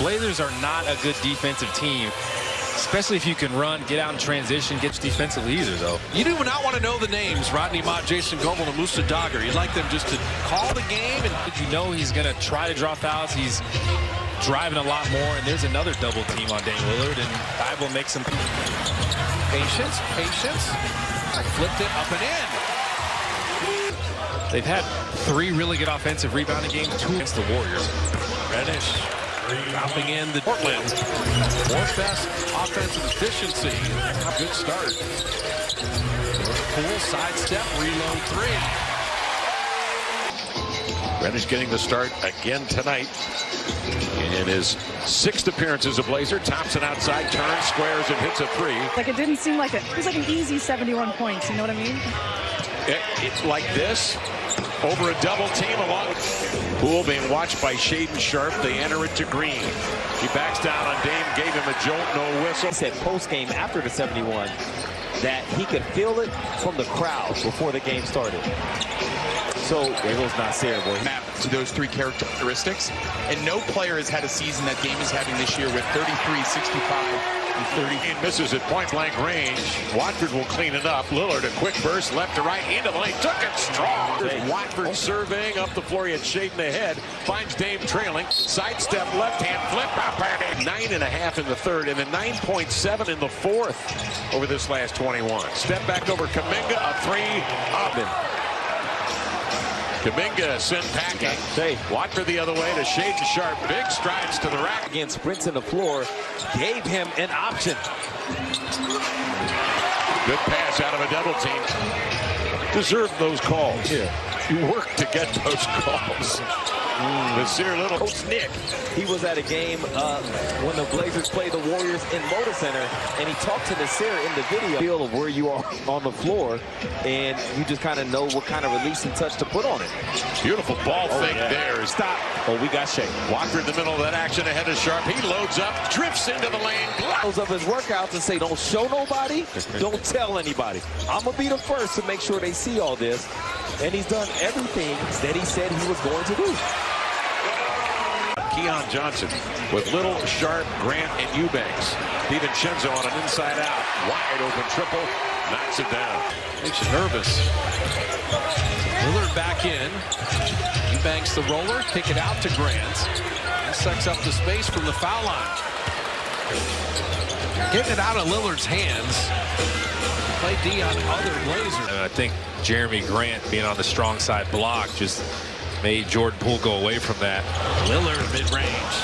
Blazers are not a good defensive team, especially if you can run, get out in transition, get defensively either, though. You do not want to know the names, Rodney Mott, Jason Goebel, and Musa Dagger. You'd like them just to call the game. And you know he's going to try to draw fouls. He's driving a lot more, and there's another double team on Dame Lillard, and Bible makes him. Patience. I flipped it up and in. They've had 3 really good offensive rebounding games, 2 against the Warriors. Reddish dropping in the Portland. 4th best offensive efficiency. A good start. Poole sidestep, reload 3. Reddish getting the start again tonight in his 6th appearance as a Blazer. Thompson outside, turns, squares, and hits a 3. Like it didn't seem like it was like an easy 71 points. You know what I mean? It's like this. Over a double team along. Poole being watched by Shaedon Sharpe. They enter it to Green. He backs down on Dame, gave him a jolt, no whistle. He said post game after the 71 that he could feel it from the crowd before the game started. So it was not terrible. Map to those 3 characteristics, and no player has had a season that Dame is having this year with 33, 65, and 30. And misses at point-blank range. Watford will clean it up. Lillard, a quick burst, left to right, into the lane, took it strong. Watford surveying up the floor. He had Shaedon ahead, finds Dame trailing, sidestep, left-hand flip, up and 9.5 in the 3rd, and then 9.7 in the 4th over this last 21. Step back over Kuminga, a 3 up. Kuminga sent packing. Watford the other way to Shaedon Sharpe. Big strides to the rack. Again, sprints in the floor, gave him an option. Good pass out of a double team. Deserved those calls. Yeah. You work to get those calls. Nasir Little. Coach Nick, he was at a game when the Blazers played the Warriors in Moda Center, and he talked to Nasir in the video. Feel of where you are on the floor, and you just kind of know what kind of release and touch to put on it. Beautiful ball fake there. Stop. Oh, we got Shea. Walker in the middle of that action ahead of Sharpe. He loads up, drifts into the lane. Close up his workouts and say, don't show nobody, don't tell anybody. I'm going to be the first to make sure they see all this. And he's done everything that he said he was going to do. Keon Johnson with Little, Sharpe, Grant, and Eubanks. DiVincenzo on an inside-out, wide open triple, knocks it down. Makes you nervous. Lillard back in. Eubanks the roller, kick it out to Grant. He sucks up the space from the foul line. Getting it out of Lillard's hands. Play D on other Blazers. And I think Jeremy Grant being on the strong side block just made Jordan Poole go away from that. Lillard mid-range.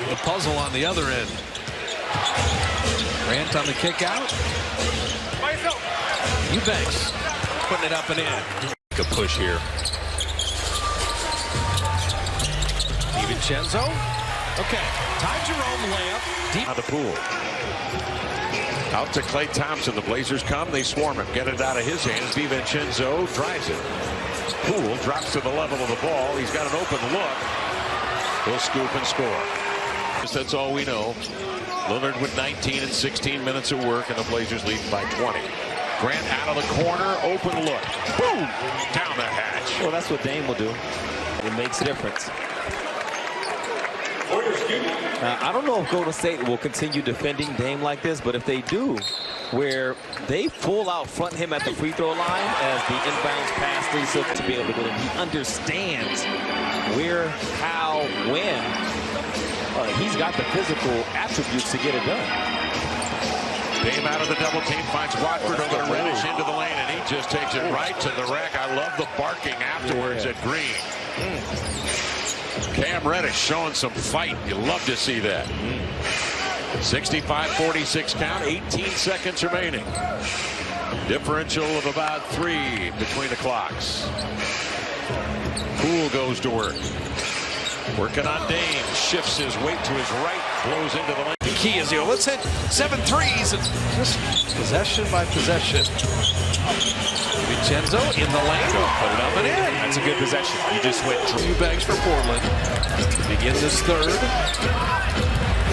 The puzzle on the other end. Grant on the kick out. Eubanks putting it up and in. A push here. DiVincenzo. Okay. Ty Jerome layup. Deep on the Poole. Out to Klay Thompson. The Blazers come. They swarm him. Get it out of his hands. DiVincenzo drives it. Poole drops to the level of the ball. He's got an open look. He'll scoop and score. That's all we know. Lillard with 19 and 16 minutes of work, and the Blazers lead by 20. Grant out of the corner. Open look. Boom! Down the hatch. Well, that's what Dame will do. It makes a difference. I don't know if Golden State will continue defending Dame like this, but if they do, where they full out front him at the free throw line as the inbounds pass leads up to be able to get him. He understands where, how, when. He's got the physical attributes to get it done. Dame out of the double team, finds Watford over to Reddish into the lane, and he just takes it right to the rack. I love the barking afterwards at Green. Cam Reddish showing some fight. You love to see that. 65-46 count, 18 seconds remaining. Differential of about 3 between the clocks. Poole goes to work. Working on Dame, shifts his weight to his right, blows into the lane. The key is, let's hit 7 threes and just possession by possession. Vincenzo in the lane, put it up and in. That's a good possession. You just went Eubanks for Portland. Begin this 3rd.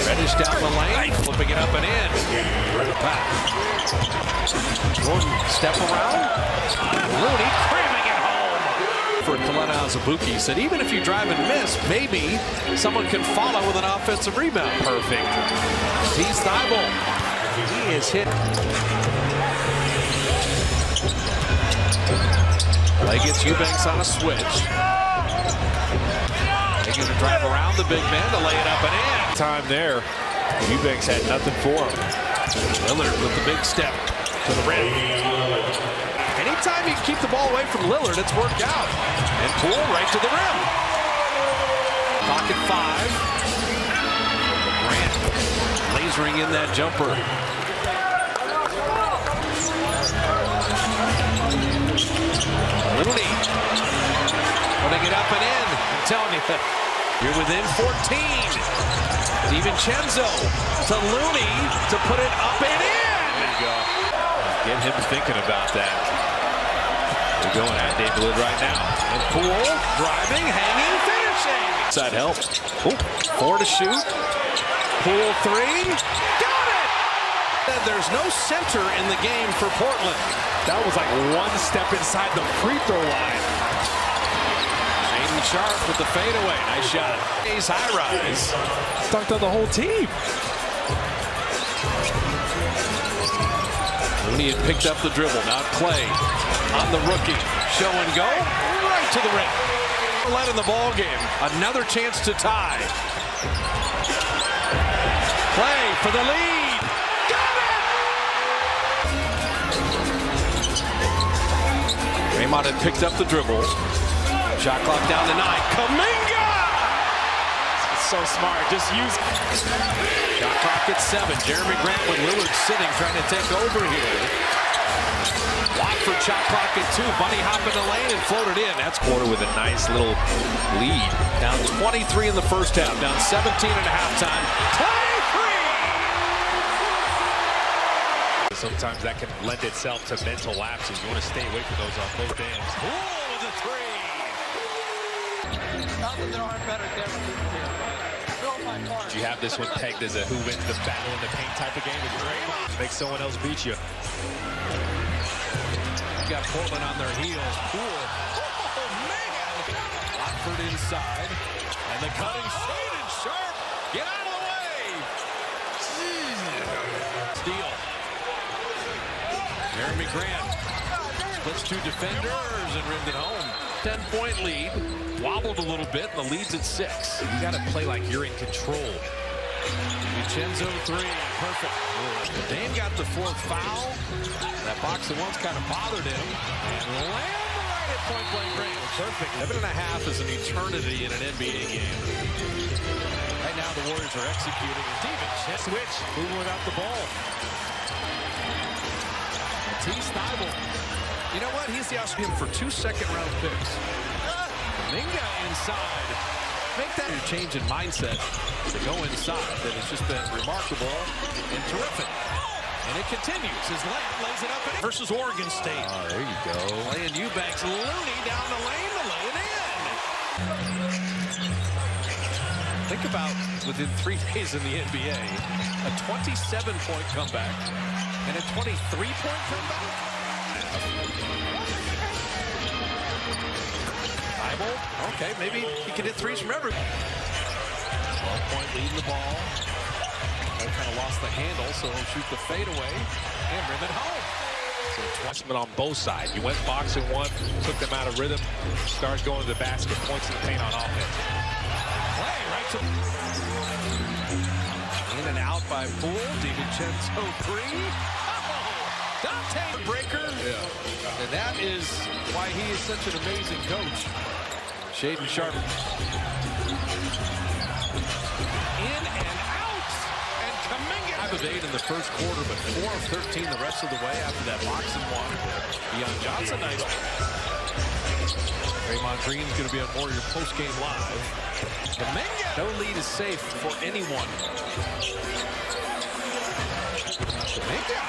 Reddish down the lane, flipping it up and in. Jordan step around. Looney cramming it home. for Kalena Azubuike. He said even if you drive and miss, maybe someone can follow with an offensive rebound. Perfect. He's Thibault. He is hit. Play gets Eubanks on a switch. They're going to drive around the big man to lay it up and in. Time there. Eubanks had nothing for him. Lillard with the big step to the rim. Anytime you can keep the ball away from Lillard, it's worked out. And Poole right to the rim. Pocket 5. Grant lasering in that jumper. Looney putting it up and in. I'm telling you, you're within 14. DiVincenzo to Looney to put it up and in. There you go. Get him thinking about that. We're going at Dame Lillard right now. And Poole driving, hanging, finishing. Side help. Ooh, 4 to shoot. Poole 3. Got it! And there's no center in the game for Portland. That was like one step inside the free throw line. Shaedon Sharpe with the fadeaway. Nice shot. He's high rise. Stuck on the whole team. Looney had picked up the dribble. Now Clay on the rookie. Show and go. Right to the rim. Led in the ball game. Another chance to tie. Clay for the lead. Got it! Draymond had picked up the dribble. Shot clock down to 9. Kuminga! It's so smart. Just use. Shot clock at 7. Jeremy Grant with Lillard sitting, trying to take over here. Watford shot clock at 2. Bunny hop in the lane and floated in. That's Quarter with a nice little lead. down 23 in the first half. Down 17 at halftime. Clay free! Sometimes that can lend itself to mental lapses. You want to stay away from those on both ends. Poole with a 3. Did you have this one pegged as a who wins the battle in the paint type of game with Draymond? Make someone else beat you. You got Portland on their heels. Poole. Oh, man! Watford inside. And the cutting Shaedon Sharpe. Get out of the way! Steal. Jeremy Grant splits 2 defenders and rimmed it home. 10-point lead. Wobbled a little bit, and the lead's at 6. You got to play like you're in control. DiVincenzo 3. Perfect. Dame got the 4th foul. That box at once kind of bothered him. And landed right at point-blank range. Perfect. 7.5 is an eternity in an NBA game. Right now, the Warriors are executing. DiVincenzo switch, moving without the ball. Matisse Thybulle. You know what? He's the him for 2 second-round picks. Kuminga inside. Make that a change in mindset to go inside. That has just been remarkable and terrific. And it continues. His layup lays it up versus Oregon State. Oh, there you go. Playing Eubanks. Looney down the lane to lay it in. Think about within 3 days in the NBA, a 27-point comeback and a 23-point comeback. Thybulle, okay, maybe he can hit threes from everywhere. 12-point lead in the ball. They kind of lost the handle, so he'll shoot the fadeaway and rim it home. So Twenchman on both sides. You went boxing one, took them out of rhythm, starts going to the basket, points in the paint on offense. Play right to in and out by Poole. DiVincenzo 3. Dante breaker. Yeah. And that is why he is such an amazing coach. Shaedon Sharpe. In and out. And Kuminga. 5 of 8 in the first quarter, but 4 of 13 the rest of the way after that boxing one. Deion Johnson, nice. Draymond Green's going to be on Warrior postgame live. Kuminga. No lead is safe for anyone. Kuminga.